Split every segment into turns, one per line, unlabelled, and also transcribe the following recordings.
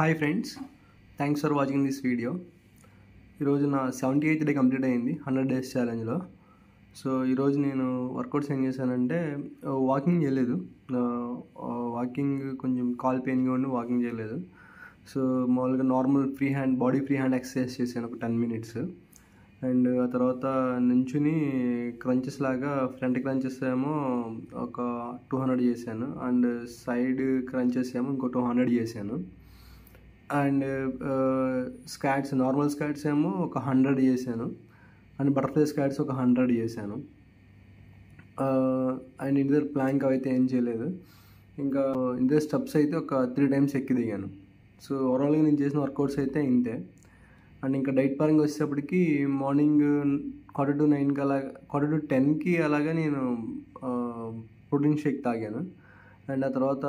Hi friends, thanks for watching this video. ఈరోజు నా 78th day complete అయింది 100 days ఛాలెంజ్లో. So ఈరోజు నేను వర్కౌట్స్ ఏం చేశానంటే వాకింగ్ చేయలేదు. వాకింగ్ కొంచెం కాల్ పెయిన్గా ఉండి వాకింగ్ చేయలేదు. సో మామూలుగా normal body free hand exercise చేశాను ఒక 10 minutes. అండ్ ఆ తర్వాత నుంచుని క్రంచెస్ లాగా ఫ్రంట్ క్రంచెస్ ఏమో ఒక 200 చేశాను. అండ్ సైడ్ క్రంచెస్ ఏమో ఇంకో 200 చేశాను. అండ్ స్క్వాట్స్ నార్మల్ స్క్వాట్స్ ఏమో ఒక 100 చేశాను. అండ్ బటర్ఫ్లై స్క్వాట్స్ ఒక 100 చేశాను. అండ్ ఇంటర్ ప్లాంక్ అయితే ఏం చేయలేదు. ఇంకా ఇంటర్ స్టెప్స్ అయితే ఒక 3 times ఎక్కి దిగాను. సో ఓవరాల్గా నేను చేసిన వర్కౌట్స్ అయితే ఇంతే. అండ్ ఇంకా డైట్ పరంగా వచ్చేటప్పటికి మార్నింగ్ 8:45 అలాగా 10:40 అలాగా నేను ప్రోటీన్ షేక్ తాగాను. అండ్ ఆ తర్వాత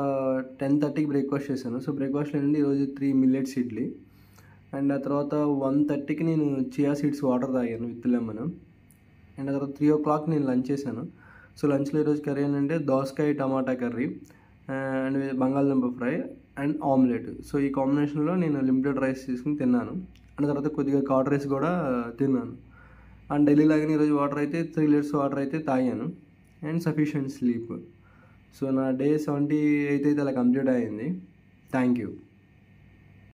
10:30కి బ్రేక్ఫాస్ట్ చేశాను. సో బ్రేక్ఫాస్ట్లో నుండి ఈరోజు 3 millets ఇడ్లీ. అండ్ ఆ తర్వాత 1:30కి నేను చియా సీడ్స్ వాటర్ తాగాను విత్ లెమన్. అండ్ ఆ తర్వాత 3 o'clock నేను లంచ్ చేశాను. సో లంచ్లో ఈరోజు కర్రీ ఏంటంటే దోసకాయ టమాటా కర్రీ అండ్ బంగాళదుంప ఫ్రై అండ్ ఆమ్లెట్. సో ఈ కాంబినేషన్లో నేను లిమిటెడ్ రైస్ తీసుకుని తిన్నాను. అండ్ తర్వాత కొద్దిగా కర్డ్ రైస్ కూడా తిన్నాను. అండ్ డైలీ లాగానే ఈరోజు వాటర్ అయితే 3 liters వాటర్ అయితే తాగాను. And sufficient sleep. సో నా డే 78 అయితే అలా కంప్లీట్ అయింది. Thank you.